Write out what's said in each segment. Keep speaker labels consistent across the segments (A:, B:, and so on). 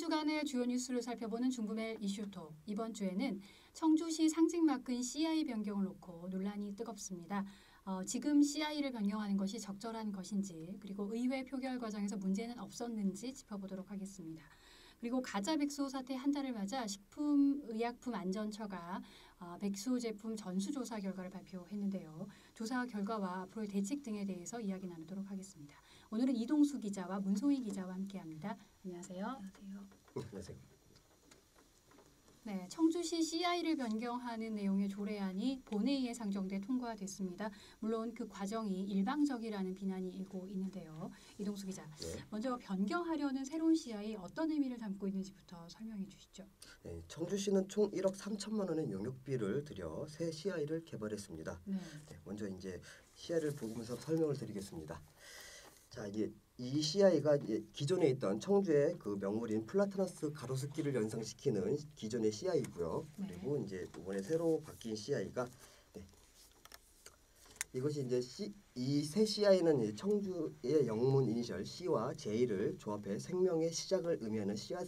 A: 한 주간의 주요 뉴스를 살펴보는 중구멜 이슈톡. 이번 주에는 청주시 상징마크인 CI 변경을 놓고 논란이 뜨겁습니다. 지금 CI를 변경하는 것이 적절한 것인지, 그리고 의회 표결 과정에서 문제는 없었는지 짚어보도록 하겠습니다. 그리고 가짜 백수 사태 한 달을 맞아 식품의약품안전처가 백수 제품 전수조사 결과를 발표했는데요. 조사 결과와 앞으로의 대책 등에 대해서 이야기 나누도록 하겠습니다. 오늘은 이동수 기자와 문소희 기자와 함께합니다. 안녕하세요.
B: 안녕하세요.
C: 안녕하세요.
A: 네, 청주시 CI를 변경하는 내용의 조례안이 본회의에 상정돼 통과됐습니다. 물론 그 과정이 일방적이라는 비난이 일고 있는데요. 이동수 기자, 먼저 변경하려는 새로운 CI 어떤 의미를 담고 있는지부터 설명해 주시죠.
C: 네, 청주시는 총 1억 3천만 원의 용역비를 들여 새 CI를 개발했습니다.
A: 네.
C: 먼저 이제 CI를 보면서 설명을 드리겠습니다. 자, 이제 이 CI가 기존에 있던 청주의 그 명물인 플라타너스 가로수길을 연상시키는 기존의 CI이고요. 그리고 이제 이번에 새로 바뀐 CI가 이것이 이제 이 새 CI는 청주의 영문 이니셜 C와 J를 조합해 생명의 시작을 의미하는 씨앗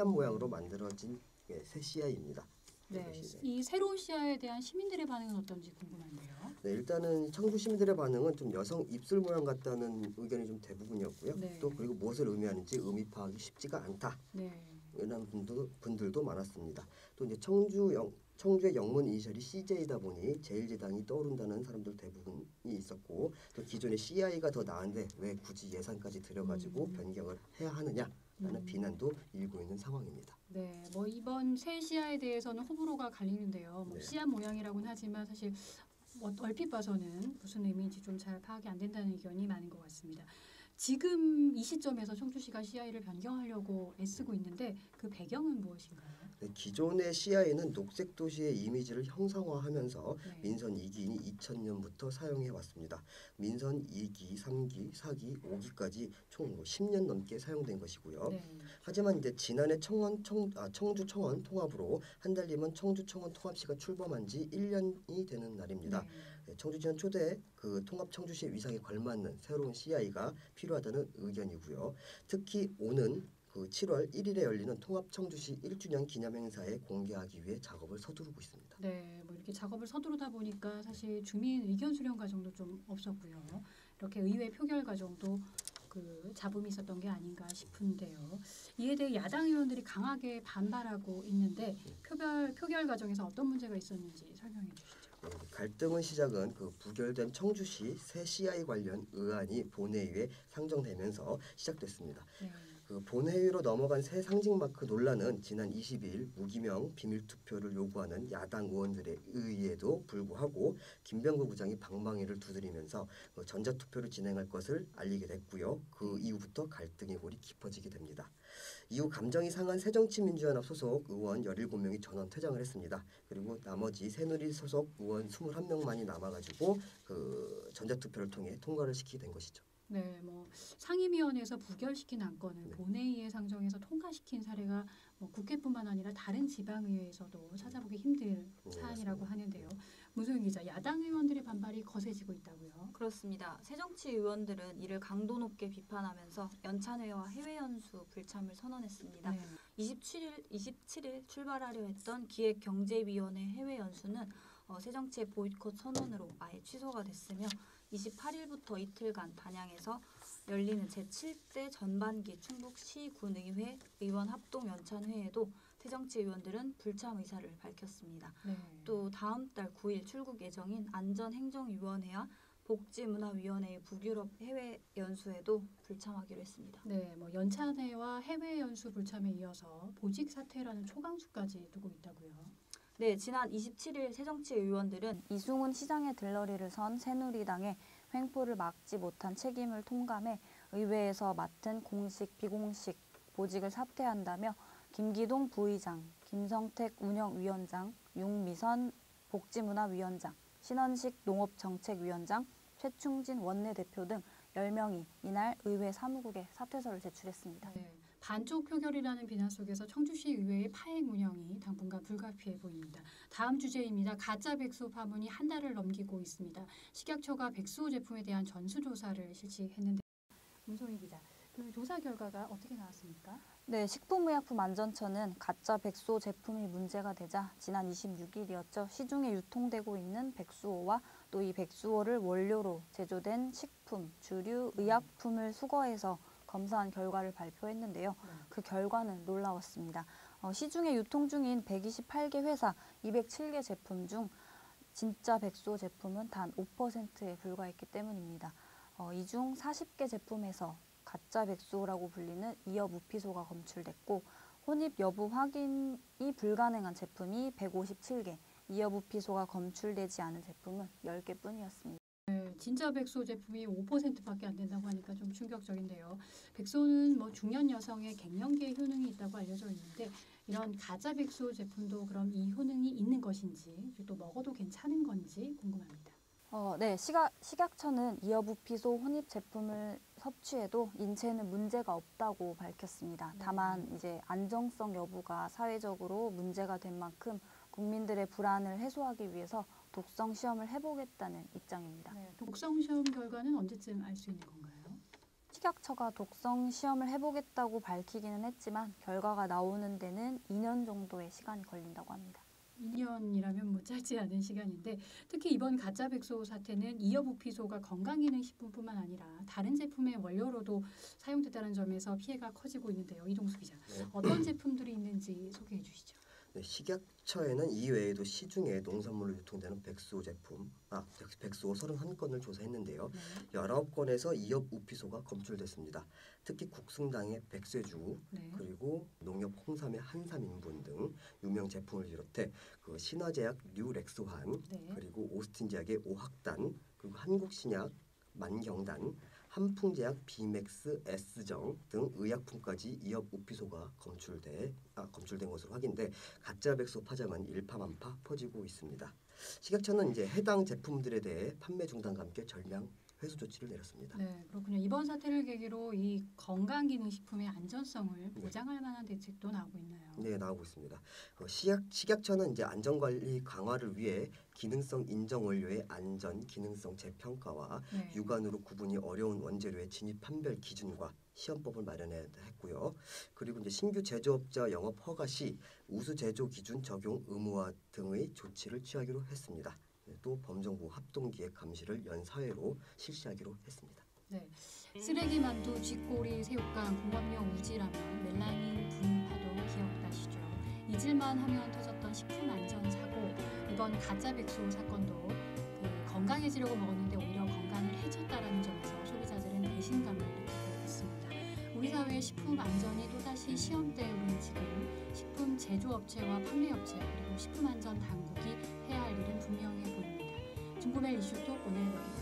C: 모양으로 만들어진 새 CI입니다.
A: 네, 이 새로운 CI에 대한 시민들의 반응은 어떤지 궁금한데요.
C: 네, 일단은 청주 시민들의 반응은 좀 여성 입술 모양 같다는 의견이 좀 대부분이었고요.
A: 네.
C: 또 그리고 무엇을 의미하는지 의미 파악이 쉽지가 않다.
A: 네.
C: 이런 분들도 많았습니다. 또 이제 청주의 영문 이니셜이 CJ다 보니 제일제당이 떠오른다는 사람들 대부분이 있었고, 또 기존의 CI가 더 나은데 왜 굳이 예산까지 들여가지고 변경을 해야 하느냐라는 비난도 일고 있는 상황입니다.
A: 네, 뭐 이번 새 CI에 대해서는 호불호가 갈리는데요. 뭐 씨앗 모양이라고는 하지만 사실 얼핏 봐서는 무슨 의미인지 좀 잘 파악이 안 된다는 의견이 많은 것 같습니다. 지금 이 시점에서 청주시가 CI를 변경하려고 애쓰고 있는데 그 배경은 무엇인가요?
C: 네, 기존의 CI는 녹색 도시의 이미지를 형상화하면서 민선 2기인이 2000년부터 사용해 왔습니다. 민선 2기, 3기, 4기, 5기까지 총 10년 넘게 사용된 것이고요.
A: 네.
C: 하지만 이제 지난해 청주 청원 통합으로 한 달 뒤면 청주 청원 통합시가 출범한 지 1년이 되는 날입니다.
A: 네.
C: 청주시는 초대 그 통합 청주시 위상에 걸맞는 새로운 CI가 필요하다는 의견이고요. 특히 오는 그 7월 1일에 열리는 통합 청주시 1주년 기념 행사에 공개하기 위해 작업을 서두르고 있습니다.
A: 네, 뭐 이렇게 작업을 서두르다 보니까 사실 주민 의견 수렴 과정도 좀 없었고요. 이렇게 의회 표결 과정도 그 잡음이 있었던 게 아닌가 싶은데요. 이에 대해 야당 의원들이 강하게 반발하고 있는데 표결 과정에서 어떤 문제가 있었는지 설명해 주시죠.
C: 갈등의 시작은 그 부결된 청주시 새 CI 관련 의안이 본회의에 상정되면서 시작됐습니다.
A: 네.
C: 그 본회의로 넘어간 새 상징마크 논란은 지난 22일 무기명 비밀투표를 요구하는 야당 의원들의 의의에도 불구하고 김병구 부장이 방망이를 두드리면서 전자투표를 진행할 것을 알리게 됐고요. 그 이후부터 갈등의 골이 깊어지게 됩니다. 이후 감정이 상한 새정치민주연합 소속 의원 17명이 전원 퇴장을 했습니다. 그리고 나머지 새누리 소속 의원 21명만이 남아가지고 그 전자투표를 통해 통과를 시키게 된 것이죠.
A: 네, 뭐 상임위원회에서 부결시킨 안건을 본회의에 상정해서 통과시킨 사례가 뭐 국회뿐만 아니라 다른 지방의회에서도 찾아보기 힘든 사안이라고 하는데요. 문소영 기자, 야당 의원들의 반발이 거세지고 있다고요?
B: 그렇습니다. 새정치 의원들은 이를 강도 높게 비판하면서 연찬회와 해외 연수 불참을 선언했습니다.
A: 네.
B: 27일 출발하려 했던 기획경제위원회 해외 연수는 새정치의 보이콧 선언으로 아예 취소가 됐으며 28일부터 이틀간 단양에서 열리는 제7대 전반기 충북시군의회 의원 합동 연찬회에도 새정치 의원들은 불참 의사를 밝혔습니다.
A: 네.
B: 또 다음 달 9일 출국 예정인 안전행정위원회와 복지문화위원회의 북유럽 해외 연수에도 불참하기로 했습니다.
A: 네, 뭐 연찬회와 해외 연수 불참에 이어서 보직 사퇴라는 초강수까지 두고 있다고요.
B: 네, 지난 27일 새정치 의원들은 이승훈 시장의 들러리를 선 새누리당의 횡포를 막지 못한 책임을 통감해 의회에서 맡은 공식, 비공식 보직을 사퇴한다며 김기동 부의장, 김성택 운영위원장, 윤미선 복지문화위원장, 신원식 농업정책위원장, 최충진 원내대표 등 10명이 이날 의회 사무국에 사퇴서를 제출했습니다.
A: 네. 반쪽 표결이라는 비난 속에서 청주시 의회의 파행 운영이 당분간 불가피해 보입니다. 다음 주제입니다. 가짜 백수 파문이 한 달을 넘기고 있습니다. 식약처가 백수 제품에 대한 전수조사를 실시했는데 문소희 기자, 그 조사 결과가 어떻게 나왔습니까?
B: 네, 식품의약품안전처는 가짜 백수호 제품이 문제가 되자 지난 26일이었죠. 시중에 유통되고 있는 백수호와 또 이 백수호를 원료로 제조된 식품, 주류, 의약품을 수거해서 검사한 결과를 발표했는데요. 그 결과는 놀라웠습니다. 시중에 유통 중인 128개 회사 207개 제품 중 진짜 백수호 제품은 단 5%에 불과했기 때문입니다. 이 중 40개 제품에서 가짜 백수호라고 불리는 이업 우피소가 검출됐고 혼입 여부 확인이 불가능한 제품이 157개, 이업 우피소가 검출되지 않은 제품은 10개뿐이었습니다.
A: 네, 진짜 백수호 제품이 5%밖에 안 된다고 하니까 좀 충격적인데요. 백수호는 뭐 중년 여성의 갱년기에 효능이 있다고 알려져 있는데 이런 가짜 백수호 제품도 그럼 이 효능이 있는 것인지 또 먹어도 괜찮은 건지 궁금합니다.
B: 네, 식약처는 이어부피소 혼입 제품을 섭취해도 인체에는 문제가 없다고 밝혔습니다. 다만 이제 안정성 여부가 사회적으로 문제가 된 만큼 국민들의 불안을 해소하기 위해서 독성 시험을 해보겠다는 입장입니다.
A: 네, 독성 시험 결과는 언제쯤 알 수 있는 건가요?
B: 식약처가 독성 시험을 해보겠다고 밝히기는 했지만 결과가 나오는 데는 2년 정도의 시간이 걸린다고 합니다.
A: 2년이라면 뭐 짧지 않은 시간인데 특히 이번 가짜 백수호 사태는 이어부피소가 건강기능식품뿐만 아니라 다른 제품의 원료로도 사용됐다는 점에서 피해가 커지고 있는데요. 이동수 기자,
C: 네.
A: 어떤 제품들이 있는지 소개해 주시죠.
C: 네, 식약처에는 이 외에도 시중에 농산물로 유통되는 백수호 백수호 31건을 조사했는데요. 19건에서 이업 우피소가 검출됐습니다. 특히 국승당의 백세주
A: 네.
C: 그리고 농협 홍삼의 한삼인분 등 유명 제품을 비롯해 그 신화제약 류렉소한
A: 네.
C: 그리고 오스틴제약의 오학단 그리고 한국신약 만경단 한풍제약 비맥스 S정 등 의약품까지 이업 우피소가 검출된 것으로 확인돼 가짜 백수 파장은 일파만파 퍼지고 있습니다. 식약처는 이제 해당 제품들에 대해 판매 중단과 함께 절량 회수 조치를 내렸습니다.
A: 네, 그렇군요. 이번 사태를 계기로 이 건강기능식품의 안전성을 보장할 만한 대책도 나오고 있나요?
C: 네, 나오고 있습니다. 식약처는 이제 안전관리 강화를 위해 기능성 인정 원료의 안전, 기능성 재평가와
A: 네.
C: 육안으로 구분이 어려운 원재료의 진입 판별 기준과 시험법을 마련했고요. 그리고 이제 신규 제조업자 영업 허가 시 우수 제조 기준 적용 의무화 등의 조치를 취하기로 했습니다. 또 범정부 합동기획 감시를 연 사회로 실시하기로 했습니다.
A: 네, 쓰레기 만두, 쥐꼬리, 새우깡, 공감용 우지라면 멜라닌 분파도 기억나시죠? 잊을만 하면 터졌던 식품 안전 사고, 이번 가짜 백수 사건도 그 건강해지려고 먹었는데 오히려 건강을 해쳤다라는 점에서 소비자들은 배신감을 느끼고 있습니다. 우리 사회의 식품 안전이 또다시 시험대에 오른 지금 식품 제조업체와 판매업체 그리고 식품 안전 당국이 해야 할 일은 분명해 보입니다. 중고멜 이슈톡 오늘 여기까지.